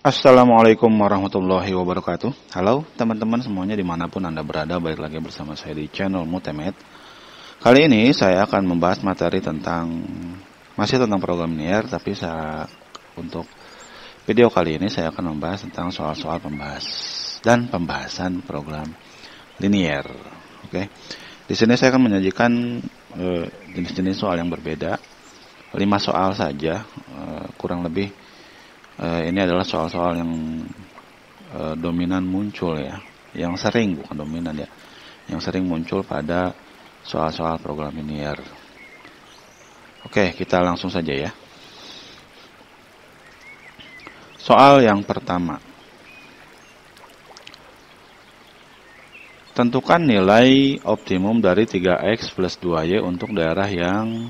Assalamualaikum warahmatullahi wabarakatuh. Halo teman-teman semuanya dimanapun Anda berada, balik lagi bersama saya di channel Mutemed. Kali ini saya akan membahas materi masih tentang program linear, tapi untuk video kali ini saya akan membahas tentang soal-soal pembahasan program linear. Oke. Di sini saya akan menyajikan jenis-jenis soal yang berbeda, 5 soal saja, kurang lebih. Ini adalah soal-soal yang dominan muncul ya, yang sering, bukan dominan ya, yang sering muncul pada soal-soal program linear. Oke, kita langsung saja ya. Soal yang pertama. Tentukan nilai optimum dari 3x plus 2y untuk daerah yang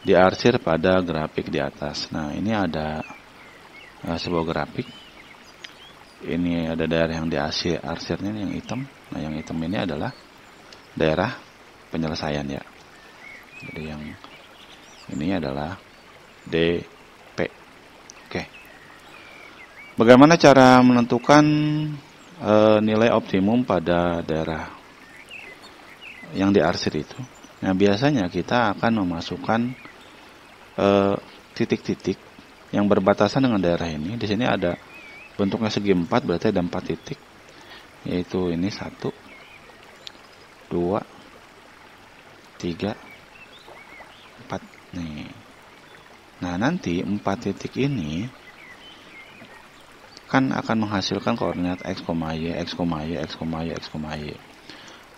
diarsir pada grafik di atas. Nah, ini ada sebuah grafik. Ini ada daerah yang arsirnya yang hitam. Nah, yang hitam ini adalah daerah penyelesaian ya. Jadi yang ini adalah DP. Oke. Bagaimana cara menentukan nilai optimum pada daerah yang diarsir itu? Nah, biasanya kita akan memasukkan titik-titik yang berbatasan dengan daerah ini. Di sini ada bentuknya segi 4, berarti ada 4 titik. Yaitu ini 1, 2, 3, 4. Nih. Nah, nanti 4 titik ini kan akan menghasilkan koordinat x, y, x, y, x, y, x, y.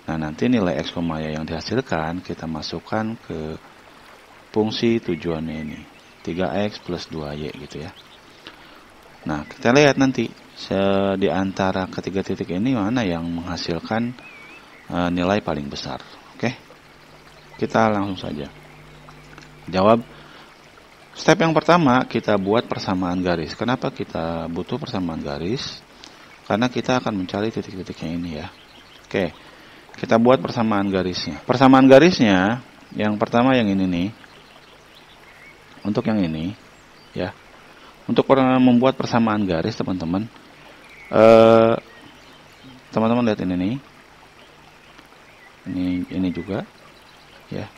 Nah, nanti nilai x, y yang dihasilkan kita masukkan ke fungsi tujuannya ini. 3x plus 2y gitu ya. Nah, kita lihat nanti di antara ketiga titik ini mana yang menghasilkan nilai paling besar. Oke. Kita langsung saja jawab. Step yang pertama, kita buat persamaan garis. Kenapa kita butuh persamaan garis? Karena kita akan mencari titik-titiknya ini ya. Oke. Kita buat persamaan garisnya. Persamaan garisnya yang pertama yang ini nih. Untuk yang ini ya, untuk membuat persamaan garis teman-teman, lihat ini nih, ini juga ya.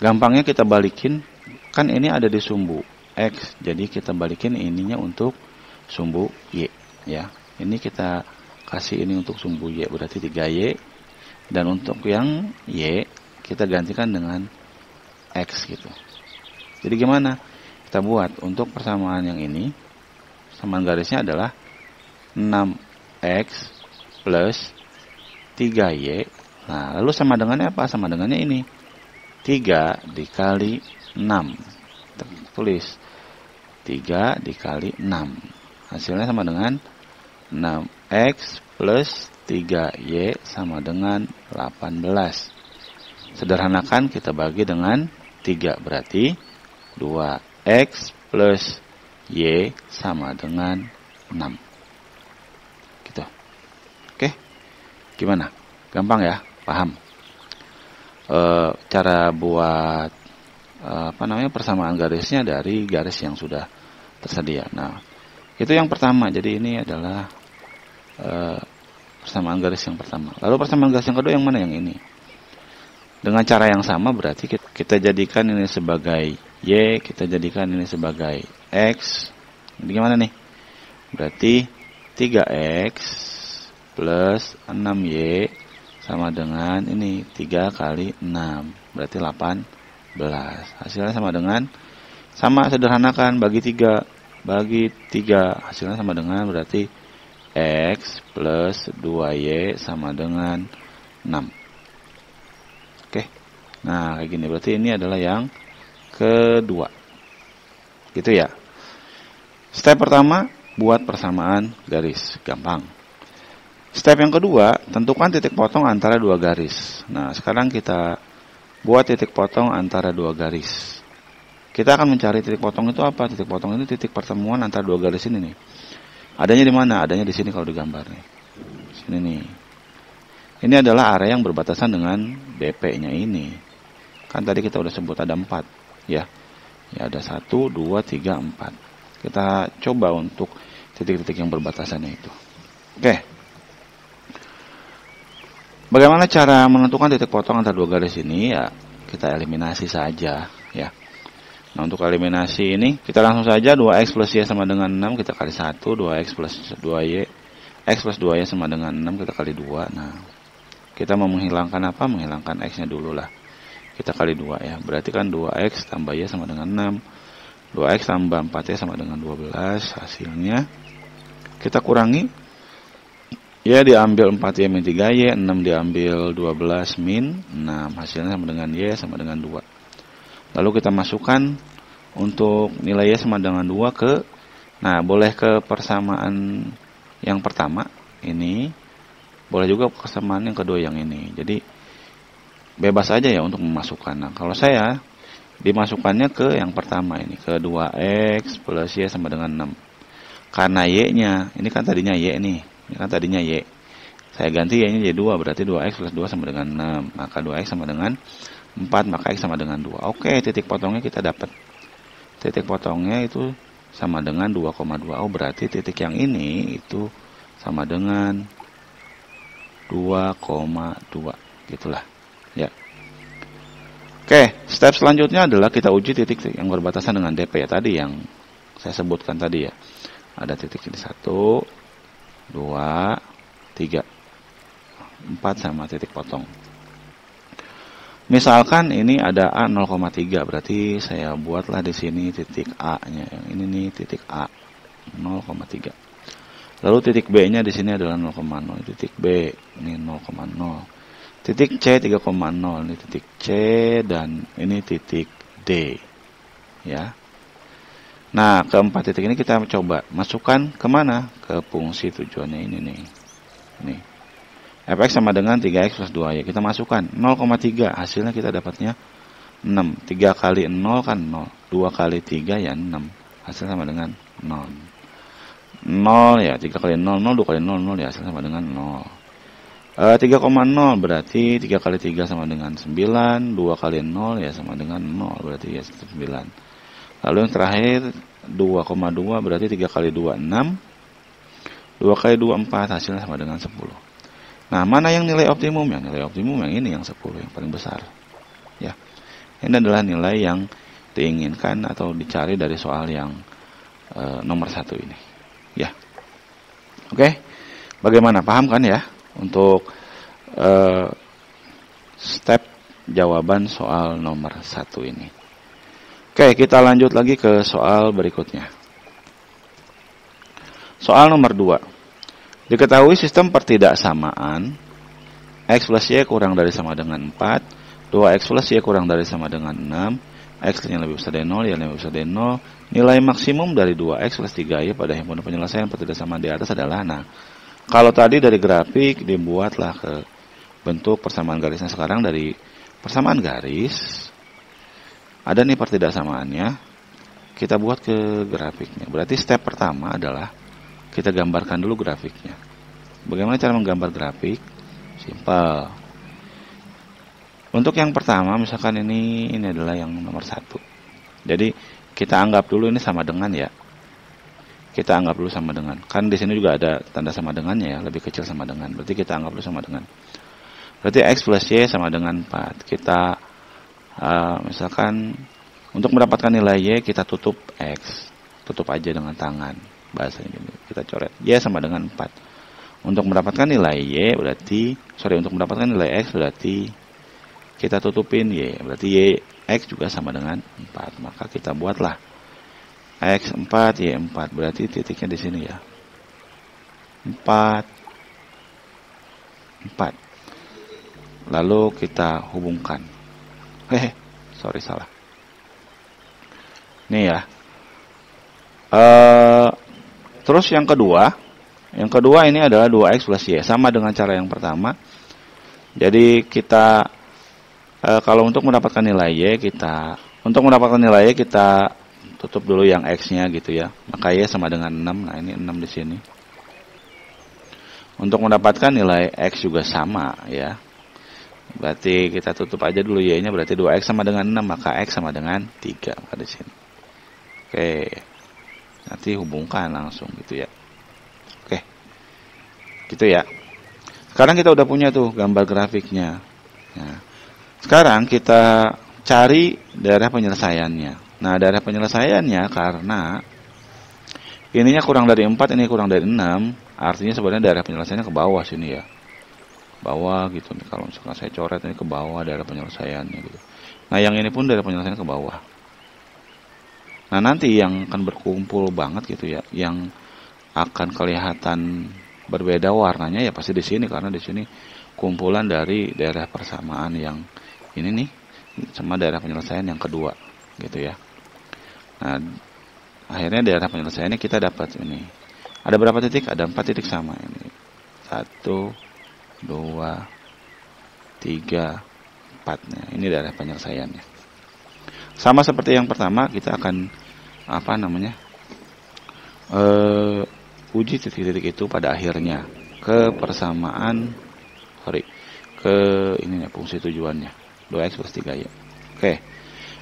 Gampangnya kita balikin, kan ini ada di sumbu x, jadi kita balikin ininya untuk sumbu y ya. Ini kita kasih ini untuk sumbu y, berarti 3y, dan untuk yang y kita gantikan dengan x gitu. Jadi gimana? Kita buat untuk persamaan yang ini, persamaan garisnya adalah 6x plus 3y. Nah, lalu sama dengannya apa? Sama dengannya ini. 3 dikali 6. Tulis 3 dikali 6. Hasilnya sama dengan 6x plus 3y sama dengan 18. Sederhanakan, kita bagi dengan 3, berarti 2x plus y sama dengan 6. Gitu. Oke. Gimana? Gampang ya? Paham? Cara buat persamaan garisnya dari garis yang sudah tersedia. Nah, itu yang pertama. Jadi ini adalah persamaan garis yang pertama. Lalu persamaan garis yang kedua yang mana? Yang ini. Dengan cara yang sama, berarti kita jadikan ini sebagai y, kita jadikan ini sebagai x. Jadi gimana nih? Berarti 3x plus 6y sama dengan ini 3 kali 6. Berarti 18. Hasilnya sama dengan, sederhanakan, bagi 3. Bagi 3, hasilnya sama dengan berarti x plus 2y sama dengan 6. Nah, kayak gini. Berarti ini adalah yang kedua. Gitu ya. Step pertama, buat persamaan garis. Gampang. Step yang kedua, tentukan titik potong antara dua garis. Nah, sekarang kita buat titik potong antara dua garis. Kita akan mencari titik potong itu apa? Titik potong itu titik pertemuan antara dua garis ini nih. Adanya di mana? Adanya di sini kalau digambar nih. Sini nih. Ini adalah area yang berbatasan dengan BP-nya ini. Kan tadi kita udah sebut ada 4 ya. Ya ada 1, 2, 3, 4. Kita coba untuk titik-titik yang berbatasannya itu. Oke. Bagaimana cara menentukan titik potong antara dua garis ini? Ya, kita eliminasi saja, ya. Nah, untuk eliminasi ini, kita langsung saja 2x plus y sama dengan 6, kita kali 1, 2x plus 2y, x plus 2y sama dengan 6, kita kali 2. Nah, kita mau menghilangkan apa? Menghilangkan x-nya dulu lah. Kita kali 2 ya, berarti kan 2x tambah y sama dengan 6, 2x tambah 4y sama dengan 12, hasilnya kita kurangi. Ya diambil 4y min 3y, 6 diambil 12 min 6, hasilnya sama dengan y sama dengan 2. Lalu kita masukkan untuk nilai y sama dengan 2 ke, nah boleh ke persamaan yang pertama ini, boleh juga persamaan yang kedua yang ini. Jadi bebas aja ya untuk memasukkan. Nah kalau saya dimasukkannya ke yang pertama ini, ke 2x plus y sama dengan 6. Karena y-nya, ini kan tadinya y nih. Ini kan tadinya y. Saya ganti y-nya jadi 2, berarti 2x plus 2 sama dengan 6. Maka 2x sama dengan 4, maka x sama dengan 2. Oke, titik potongnya kita dapat. Titik potongnya itu sama dengan 2,2. Oh, berarti titik yang ini itu sama dengan 2,2. Gitulah. Ya. Oke, step selanjutnya adalah kita uji titik yang berbatasan dengan DP ya, tadi yang saya sebutkan tadi ya. Ada titik ini 1, 2, 3, 4 sama titik potong. Misalkan ini ada A 0,3, berarti saya buatlah di sini titik A-nya. Yang ini nih titik A 0,3. Lalu titik B-nya di sini adalah 0,0. Titik B ini 0,0. Titik C 3,0. Ini titik C dan ini titik D. Ya. Nah, keempat titik ini kita coba masukkan kemana? Ke fungsi tujuannya ini nih. Nih. Fx sama dengan 3x plus 2y. Kita masukkan 0,3. Hasilnya kita dapatnya 6. 3 kali 0 kan 0. 2 kali 3 ya 6. Hasil sama dengan 0. 0 ya. 3 kali 0, 0. 2 kali 0, 0 ya. Hasil sama dengan 0. 3,0 berarti 3 kali 3 sama dengan 9. 2 kali 0 ya sama dengan 0. Berarti ya 9. Lalu yang terakhir 2,2 berarti 3 kali 2 6. 2 kali 2 4, hasilnya sama dengan 10. Nah, mana yang nilai optimum? Yang nilai optimum yang ini, yang 10, yang paling besar. Ya. Ini adalah nilai yang diinginkan atau dicari dari soal yang nomor 1 ini. Ya. Oke. Bagaimana? Paham kan ya? Untuk step jawaban soal nomor 1 ini. Oke, kita lanjut lagi ke soal berikutnya. Soal nomor 2. Diketahui sistem pertidaksamaan x plus y kurang dari sama dengan 4, 2x plus y kurang dari sama dengan 6, x-nya lebih besar dari 0, y lebih besar dari 0, nilai maksimum dari 2x plus 3y pada himpunan penyelesaian pertidaksamaan di atas adalah, nah, kalau tadi dari grafik dibuatlah ke bentuk persamaan garisnya, sekarang dari persamaan garis, ada nih pertidaksamaannya, kita buat ke grafiknya. Berarti step pertama adalah kita gambarkan dulu grafiknya. Bagaimana cara menggambar grafik? Simpel. Untuk yang pertama, misalkan ini adalah yang nomor 1. Jadi kita anggap dulu ini sama dengan ya. Kita anggap dulu sama dengan. Kan di sini juga ada tanda sama dengannya ya, lebih kecil sama dengan. Berarti kita anggap dulu sama dengan. Berarti x plus y sama dengan 4. Kita misalkan untuk mendapatkan nilai y kita tutup x. Tutup aja dengan tangan. Bahasanya gini, kita coret y sama dengan 4. Untuk mendapatkan nilai y berarti, untuk mendapatkan nilai x berarti kita tutupin y, berarti y x juga sama dengan 4. Maka kita buatlah x 4 y 4, berarti titiknya di sini ya. 4. Lalu kita hubungkan. Salah. Nih ya. Terus yang kedua ini adalah 2x plus y, sama dengan cara yang pertama. Jadi kita kalau untuk mendapatkan nilai y kita tutup dulu yang x-nya gitu ya. Maka y sama dengan 6. Nah, ini 6 di sini. Untuk mendapatkan nilai x juga sama ya. Berarti kita tutup aja dulu y-nya, berarti 2x sama dengan 6, maka x sama dengan 3 maka di sini. Oke. Nanti hubungkan langsung gitu ya. Gitu ya. Sekarang kita udah punya tuh gambar grafiknya. Nah, sekarang kita cari daerah penyelesaiannya. Nah, daerah penyelesaiannya karena ininya kurang dari 4, ini kurang dari 6, artinya sebenarnya daerah penyelesaiannya ke bawah sini ya. Bawah gitu nih, kalau misalkan saya coret ini ke bawah daerah penyelesaiannya gitu. Nah, yang ini pun daerah penyelesaiannya ke bawah. Nah, nanti yang akan berkumpul banget gitu ya, yang akan kelihatan berbeda warnanya ya pasti di sini, karena di sini kumpulan dari daerah persamaan yang ini nih sama daerah penyelesaian yang kedua gitu ya. Nah, akhirnya daerah penyelesaiannya kita dapat ini. Ada berapa titik? Ada 4 titik sama ini. 1, 2, 3, 4. Nah, ini daerah penyelesaiannya. Sama seperti yang pertama, kita akan uji titik-titik itu pada akhirnya ke persamaan ke ini ya, fungsi tujuannya 2x plus 3y. Oke,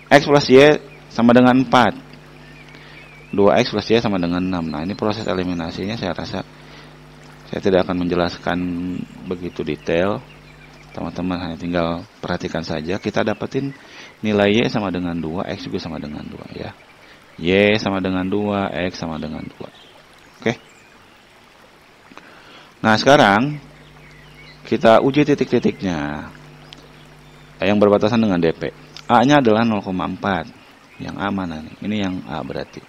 x plus y sama dengan 4, 2x plus y sama dengan 6. Nah, ini proses eliminasinya saya rasa saya tidak akan menjelaskan begitu detail, teman-teman hanya tinggal perhatikan saja. Kita dapetin nilai y sama dengan 2, x juga sama dengan 2 ya. Y sama dengan 2, x sama dengan 2. Oke. Nah, sekarang kita uji titik-titiknya yang berbatasan dengan DP. A-nya adalah 0,4. Yang A mana nih? Ini yang A berarti.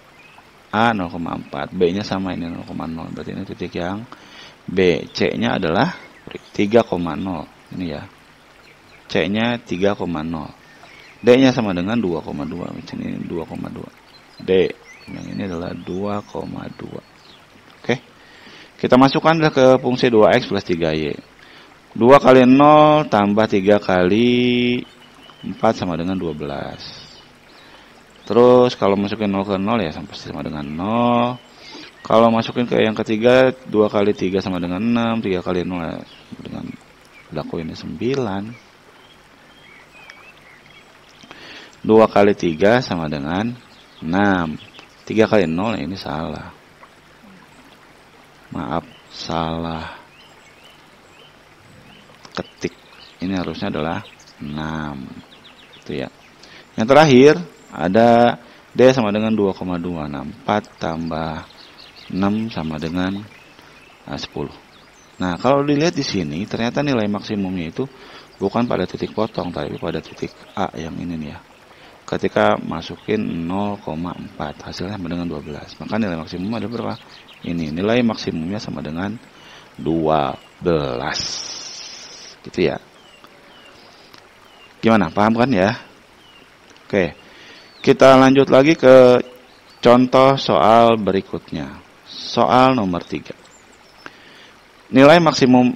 A 0,4. B-nya sama, ini 0,0. Berarti ini titik yang B. C-nya adalah 3,0. Ini ya. C-nya 3,0. D-nya sama dengan 2,2. Ini 2,2. D. Yang ini adalah 2,2. Oke. Kita masukkan ke fungsi 2x plus 3y. 2 kali 0 tambah 3 kali 4 sama dengan 12. Terus kalau masukin 0 ke 0 ya sama dengan 0. Kalau masukin ke yang ketiga, 2 kali 3 sama dengan 6. 3 kali 0 ya dengan berlaku ini 9. 2 kali 3 sama dengan 6. 3 kali 0 ini salah. Maaf, salah ketik. Ini harusnya adalah 6. Itu ya. Yang terakhir ada D sama dengan 2,2. Nah, 4 tambah 6 sama dengan 10. Nah, kalau dilihat di sini ternyata nilai maksimumnya itu bukan pada titik potong tapi pada titik A yang ini nih ya. Ketika masukin 0,4 hasilnya sama dengan 12. Maka nilai maksimum ada berapa? Ini nilai maksimumnya sama dengan 12. Gitu ya. Gimana? Paham kan ya? Oke. Kita lanjut lagi ke contoh soal berikutnya. Soal nomor 3. Nilai maksimum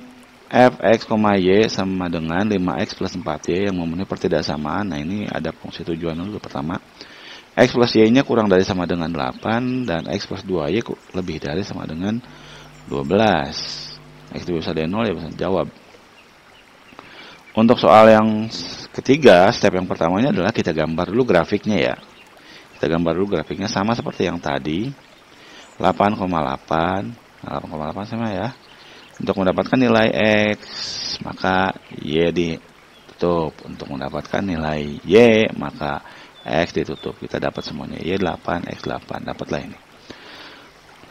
fx, y sama dengan 5x plus 4y yang memenuhi pertidaksamaan. Nah, ini ada fungsi tujuan dulu pertama. X plus y-nya kurang dari sama dengan 8 dan x plus 2y lebih dari sama dengan 12. X itu bisa dari 0 ya bisa jawab. Untuk soal yang ketiga, step yang pertamanya adalah kita gambar dulu grafiknya ya. Kita gambar dulu grafiknya sama seperti yang tadi. 8,8 sama ya. Untuk mendapatkan nilai X, maka Y ditutup. Untuk mendapatkan nilai Y, maka X ditutup. Kita dapat semuanya. Y 8, X 8. Dapatlah ini.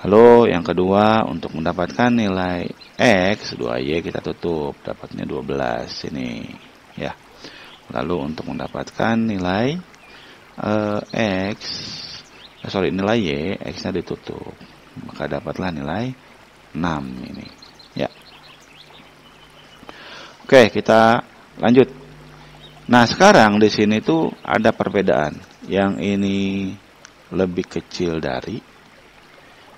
Lalu yang kedua, untuk mendapatkan nilai X, 2Y kita tutup. Dapatnya 12 ini. Ya. Lalu untuk mendapatkan nilai nilai Y, X-nya ditutup. Maka dapatlah nilai 6 ini. Ya. Oke, kita lanjut. Nah, sekarang di sini tuh ada perbedaan. Yang ini lebih kecil dari,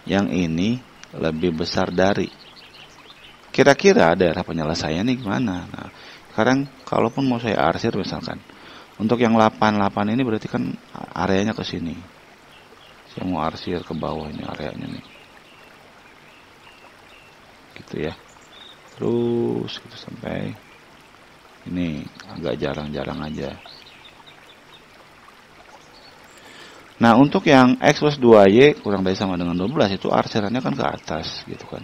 yang ini lebih besar dari. Kira-kira daerah penyelesaiannya gimana? Nah, sekarang kalaupun mau saya arsir misalkan, untuk yang 88 ini berarti kan areanya ke sini. Saya mau arsir ke bawah ini areanya nih. Gitu ya. Terus gitu sampai ini agak jarang-jarang aja. Nah, untuk yang X plus 2Y kurang dari sama dengan 12 itu arsirannya kan ke atas gitu kan.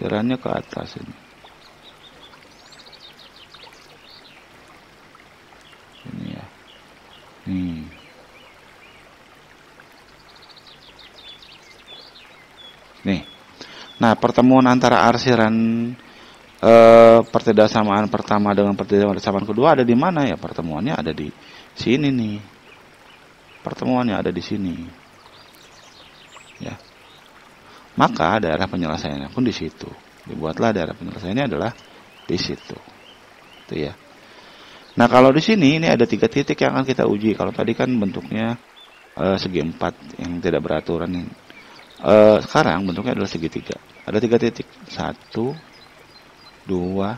arsirannya ke atas ini. Ini ya. Nih. Nah, pertemuan antara arsiran pertidaksamaan pertama dengan pertidaksamaan kedua ada di mana ya? Pertemuannya ada di sini nih. Pertemuannya ada di sini. Ya. Maka daerah penyelesaiannya pun di situ. Dibuatlah daerah penyelesaiannya adalah di situ. Itu ya. Nah, kalau di sini ini ada 3 titik yang akan kita uji. Kalau tadi kan bentuknya segi 4 yang tidak beraturan. Sekarang bentuknya adalah segitiga. Ada 3 titik. 1, 2,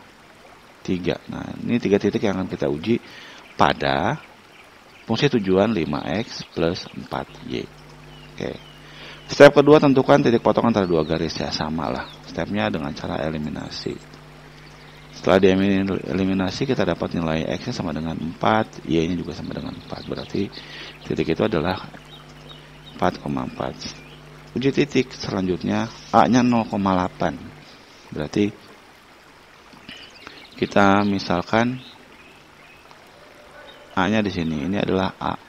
3. Nah, ini 3 titik yang akan kita uji pada fungsi tujuan 5x plus 4y. Oke. Step kedua, tentukan titik potong antara 2 garis. Ya, sama lah. Stepnya dengan cara eliminasi. Setelah dieliminasi, kita dapat nilai x-nya sama dengan 4, y-nya juga sama dengan 4. Berarti titik itu adalah 4,4. Uji titik selanjutnya, A-nya 0,8. Berarti kita misalkan A-nya di sini. Ini adalah A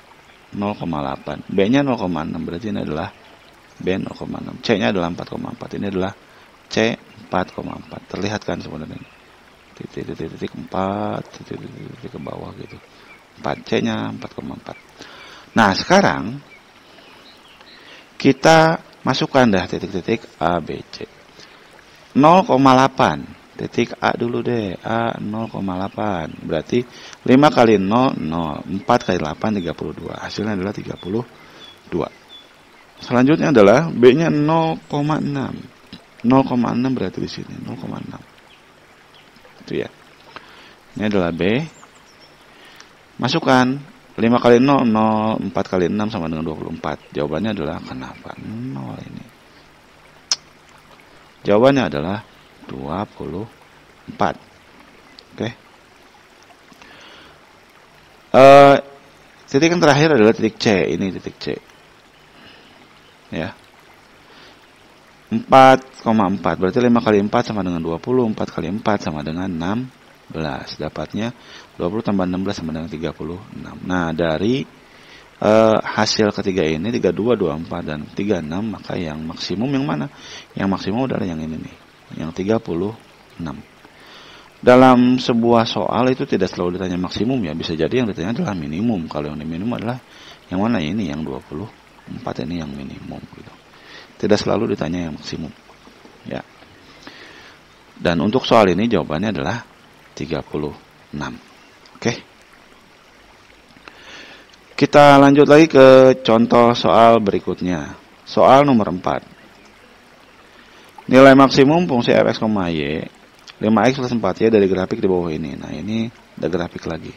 0,8. B-nya 0,6. Berarti ini adalah B 0,6. C-nya adalah 4,4. Ini adalah C 4,4. Terlihat kan sebenarnya. Titik 4, titik ke bawah gitu. 4, C-nya 4,4. Nah, sekarang kita masukkan dah titik-titik A, B, C. 0,8. Titik A dulu deh. A 0,8. Berarti 5 kali 0, 0. 4 kali 8, 32. Hasilnya adalah 32. Selanjutnya adalah B-nya 0,6. 0,6 berarti di sini. 0,6. Itu ya. Ini adalah B. Masukkan 5 kali 0, 0. 4 kali 6 sama dengan 24. Jawabannya adalah kenapa 0 ini? Jawabannya adalah 24. Oke. Titik yang terakhir adalah titik C. Ini titik C. Ya. 4,4. Berarti 5 kali 4 sama dengan 20. 4 kali 4 sama dengan 16. Dapatnya 20 tambah 16 sama dengan 36. Nah, dari hasil ketiga ini 32, 24 dan 36, maka yang maksimum yang mana? Yang maksimum adalah yang ini nih, yang 36. Dalam sebuah soal itu tidak selalu ditanya maksimum ya, bisa jadi yang ditanya adalah minimum. Kalau yang minimum adalah yang mana ini, yang 24 ini yang minimum gitu. Tidak selalu ditanya yang maksimum. Ya. Dan untuk soal ini jawabannya adalah 36. Oke. Kita lanjut lagi ke contoh soal berikutnya. Soal nomor 4. Nilai maksimum fungsi fx, y 5x plus 4y dari grafik di bawah ini. Nah, ini ada grafik lagi.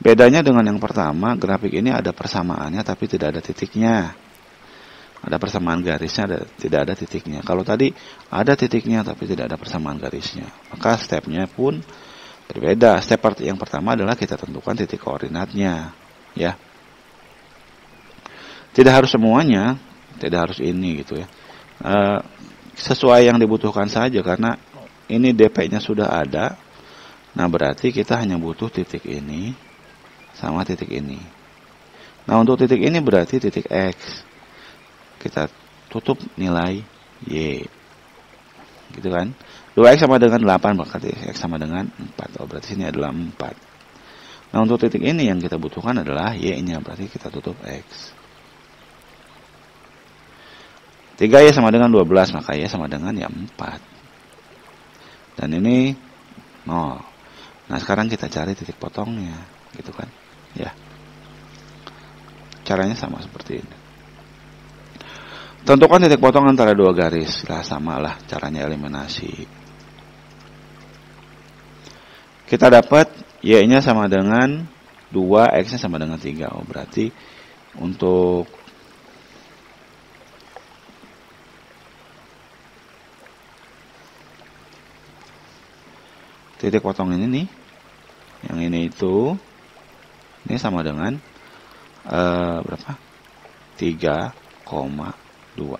Bedanya dengan yang pertama, grafik ini ada persamaannya tapi tidak ada titiknya. Ada persamaan garisnya, tidak ada titiknya. Kalau tadi ada titiknya tapi tidak ada persamaan garisnya. Maka stepnya pun berbeda. Step yang pertama adalah kita tentukan titik koordinatnya. Ya. Tidak harus semuanya, tidak harus ini gitu ya. Sesuai yang dibutuhkan saja, karena ini DP-nya sudah ada. Nah, berarti kita hanya butuh titik ini sama titik ini. Nah, untuk titik ini berarti titik X. Kita tutup nilai Y. Gitu kan? 2X sama dengan 8, berarti X sama dengan 4. Oh, berarti sini adalah 4. Nah, untuk titik ini yang kita butuhkan adalah Y-nya, berarti kita tutup X. 3Y sama dengan 12, maka Y sama dengan ya 4. Dan ini 0. Nah, sekarang kita cari titik potongnya, gitu kan? Ya. Caranya sama seperti ini. Tentukan titik potong antara 2 garis. Lah, sama lah caranya eliminasi. Kita dapat Y-nya sama dengan 2, X-nya sama dengan 3. Oh, berarti untuk titik potong ini nih, yang ini itu, ini sama dengan berapa? 3,2.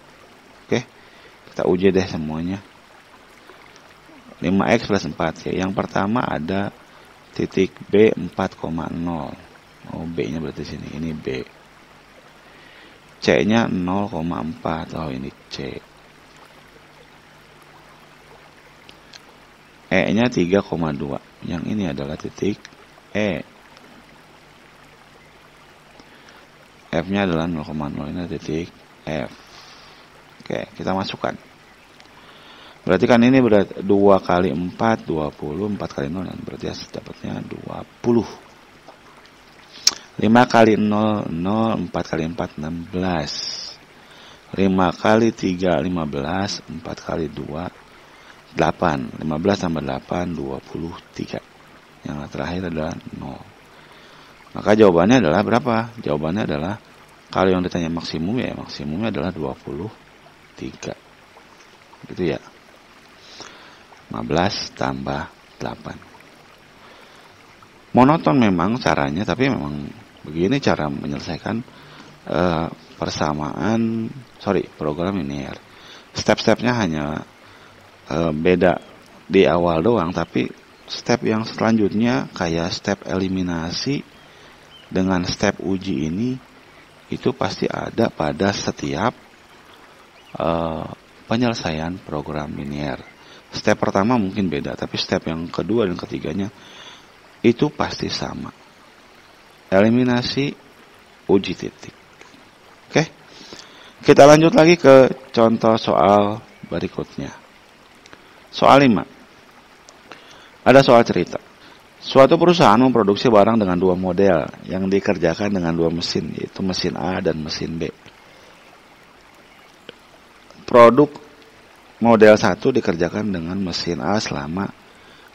Oke, kita uji deh semuanya. 5x plus 4y. Yang pertama ada titik B 4,0. Oh, B-nya berarti sini. Ini B. C-nya 0,4. Oh, ini C. E-nya 3,2. Yang ini adalah titik E. F-nya adalah 0,0. Ini titik F. Oke, kita masukkan. Berarti kan ini berarti 2 kali 4, 20. 4 kali 0. Berarti dapatnya 20. 5 kali 0, 0. 4 kali 4, 16. 5 kali 3, 15. 4 kali 2, 8. 15 tambah 8, 23. Yang terakhir adalah 0. Maka jawabannya adalah berapa? Jawabannya adalah, kalau yang ditanya maksimum, ya maksimumnya adalah 23. Gitu ya. 15 tambah 8. Monoton memang caranya, tapi memang begini cara menyelesaikan program linear. Step-stepnya hanya beda di awal doang, tapi step yang selanjutnya kayak step eliminasi dengan step uji ini itu pasti ada pada setiap penyelesaian program linear. Step pertama mungkin beda, tapi step yang kedua dan ketiganya itu pasti sama. Eliminasi, uji titik. Oke. Kita lanjut lagi ke contoh soal berikutnya. Soal 5. Ada soal cerita. Suatu perusahaan memproduksi barang dengan 2 model yang dikerjakan dengan 2 mesin, yaitu mesin A dan mesin B. Produk model 1 dikerjakan dengan mesin A selama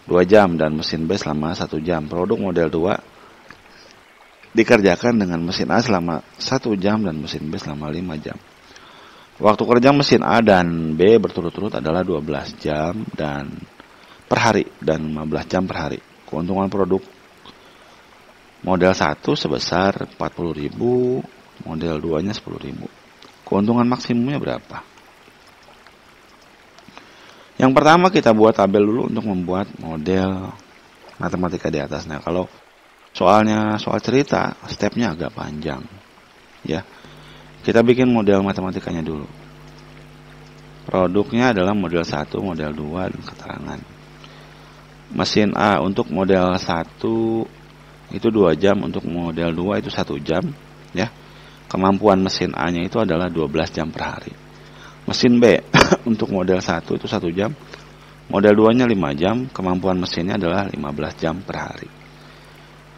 2 jam dan mesin B selama 1 jam. Produk model 2 dikerjakan dengan mesin A selama 1 jam dan mesin B selama 5 jam. Waktu kerja mesin A dan B berturut-turut adalah 12 jam dan per hari dan 15 jam per hari. Keuntungan produk model 1 sebesar 40.000, model 2-nya 10.000. Keuntungan maksimumnya berapa? Yang pertama kita buat tabel dulu untuk membuat model matematika di atas. Nah, kalau soalnya soal cerita, stepnya agak panjang. Ya. Kita bikin model matematikanya dulu. Produknya adalah model 1, model 2, dan keterangan. Mesin A untuk model 1 itu 2 jam, untuk model 2 itu 1 jam. Ya. Kemampuan mesin A-nya itu adalah 12 jam per hari. Mesin B untuk model 1 itu 1 jam, model 2-nya 5 jam, kemampuan mesinnya adalah 15 jam per hari.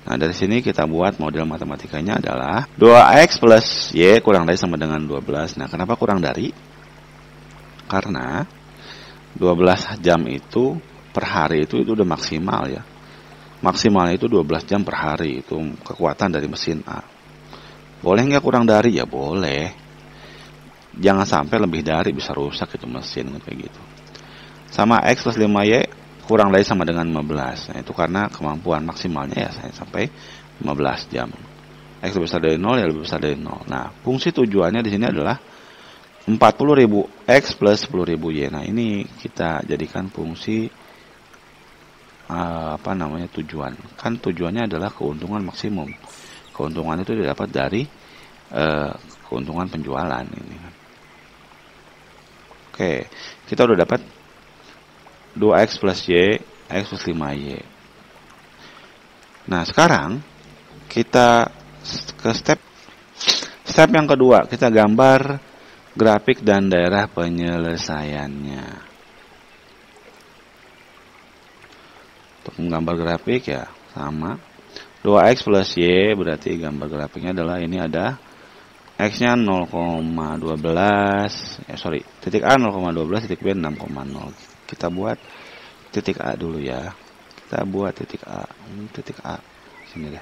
Nah, dari sini kita buat model matematikanya adalah 2x plus y kurang dari sama dengan 12. Nah, kenapa kurang dari? Karena 12 jam itu per hari itu udah maksimal ya. Maksimalnya itu 12 jam per hari, itu kekuatan dari mesin A. Boleh nggak kurang dari? Ya boleh. Jangan sampai lebih dari, bisa rusak itu mesin kayak gitu. Sama X plus 5Y kurang dari sama dengan 15. Nah, itu karena kemampuan maksimalnya ya saya sampai 15 jam. X lebih besar dari 0 ya lebih besar dari 0. Nah, fungsi tujuannya di sini adalah 40.000 X plus 10.000 Y. Nah, ini kita jadikan fungsi tujuan. Kan tujuannya adalah keuntungan maksimum. Keuntungan itu didapat dari keuntungan penjualan ini. Oke, kita udah dapat 2x plus y, x plus 5y. Nah, sekarang kita ke step yang kedua. Kita gambar grafik dan daerah penyelesaiannya. Untuk menggambar grafik ya sama. 2x plus y berarti gambar grafiknya adalah ini ada X-nya 0,12, titik A 0,12, titik B 6,0. Kita buat titik A dulu ya. Kita buat titik A. Titik A. Sini deh.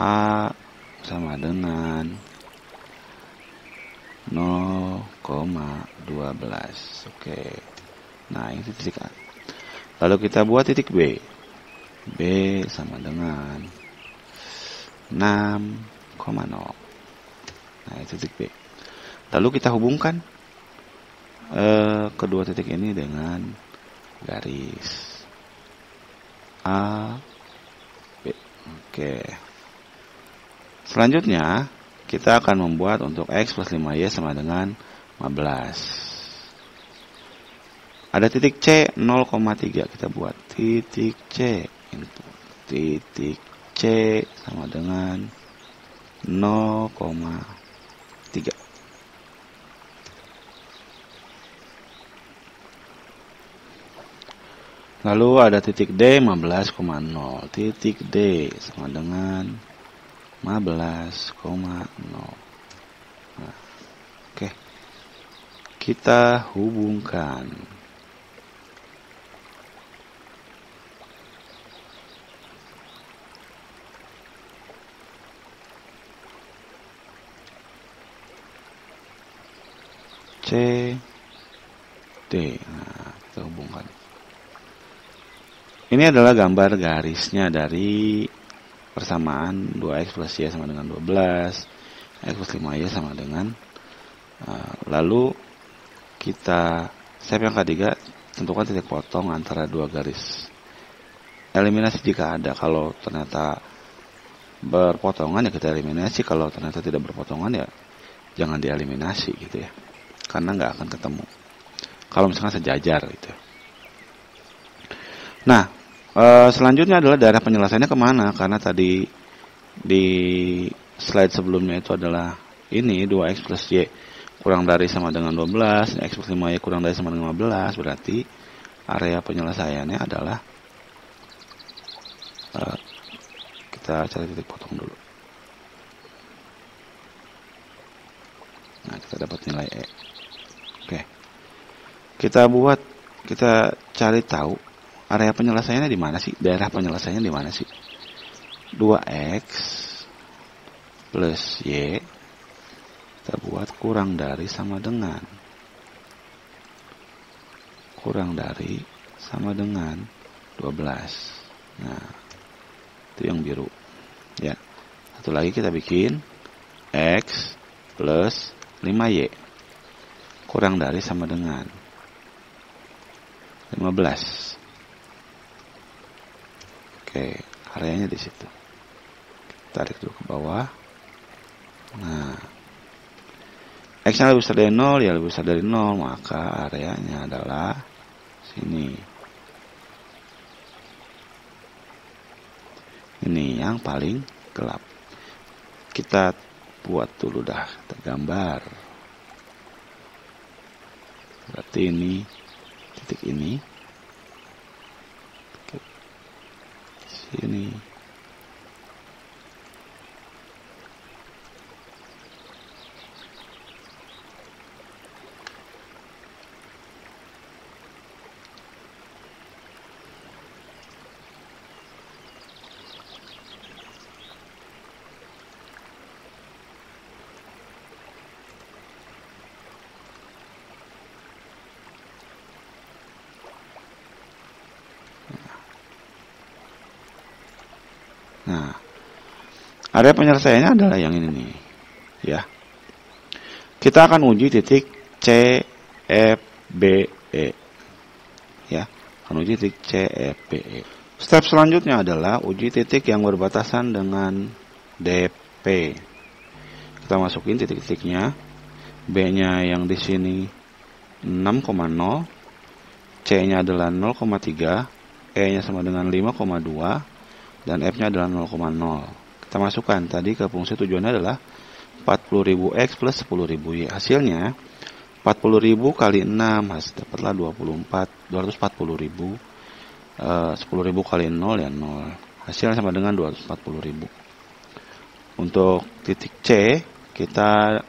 A sama dengan 0,12. Oke. Nah, ini titik A. Lalu kita buat titik B. B sama dengan 6,0. Nah, itu titik B. Lalu kita hubungkan kedua titik ini dengan garis A, B. Oke. Selanjutnya, kita akan membuat untuk X plus 5Y sama dengan 15. Ada titik C 0,3. Kita buat titik C. Titik C sama dengan 0,3. Lalu ada titik D 15,0. Titik D sama dengan 15,0. Nah, oke. Kita hubungkan. C, D. Nah, kita hubungkan. Ini adalah gambar garisnya dari persamaan 2X plus Y sama dengan 12, X plus 5Y sama dengan, lalu kita step yang ketiga, tentukan titik potong antara dua garis. Eliminasi jika ada. Kalau ternyata berpotongan ya kita eliminasi, kalau ternyata tidak berpotongan ya jangan dieliminasi gitu ya, karena nggak akan ketemu kalau misalkan sejajar gitu. Nah, selanjutnya adalah daerah penyelesaiannya kemana, karena tadi di slide sebelumnya itu adalah ini 2X plus Y kurang dari sama dengan 12, X plus 5Y kurang dari sama dengan 15, berarti area penyelesaiannya adalah, kita cari titik potong dulu. Nah, kita dapat nilai E. Oke. Kita cari tahu area penyelesaiannya di mana sih? Daerah penyelesaiannya di mana sih? 2X plus Y kita buat kurang dari sama dengan 12. Nah, itu yang biru. Ya. Satu lagi kita bikin X plus 5Y kurang dari sama dengan 15. Oke, areanya di situ. Tarik dulu ke bawah. Nah, X-nya lebih besar dari 0, ya lebih besar dari 0, maka areanya adalah sini. Ini yang paling gelap. Kita buat dulu dah, kita gambar. Berarti ini titik ini. Sini. Nah, area penyelesaiannya adalah yang ini nih, ya. Kita akan uji titik C, F, B, E, ya. Akan uji titik C, F, B, E. Step selanjutnya adalah uji titik yang berbatasan dengan DP. Kita masukin titik-titiknya. B-nya yang di sini 6,0, C-nya adalah 0,3, E-nya sama dengan 5,2. Dan F-nya adalah 0,0. Kita masukkan tadi ke fungsi tujuannya adalah 40.000 X plus 10.000 Y. Hasilnya 40.000 kali 6 dapatlah 240.000. 10.000 kali 0 ya 0. Hasilnya sama dengan 240.000. Untuk titik C kita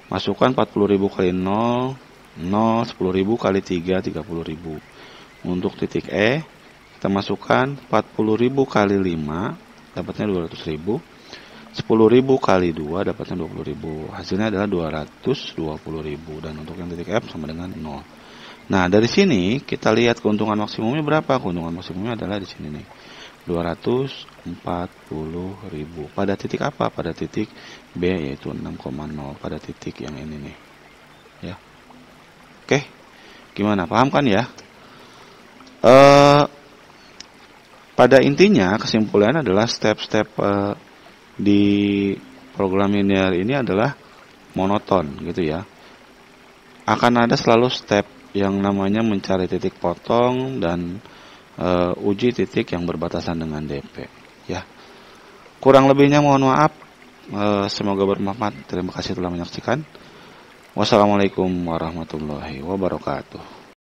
masukkan 40.000 kali 0, 10.000 kali 3, 30.000. Untuk titik E kita masukkan 40.000 kali 5, dapatnya 200.000. 10.000 kali 2, dapatnya 20.000. Hasilnya adalah 220.000. Dan untuk yang titik F sama dengan 0. Nah, dari sini kita lihat keuntungan maksimumnya berapa. Keuntungan maksimumnya adalah di sini nih. 240.000. Pada titik apa? Pada titik B, yaitu 6,0. Pada titik yang ini nih. Ya. Oke, gimana? Paham kan ya? Pada intinya kesimpulannya adalah step-step di program linear ini adalah monoton gitu ya. Akan ada selalu step yang namanya mencari titik potong dan uji titik yang berbatasan dengan DP ya. Kurang lebihnya mohon maaf. Semoga bermanfaat. Terima kasih telah menyaksikan. Wassalamualaikum warahmatullahi wabarakatuh.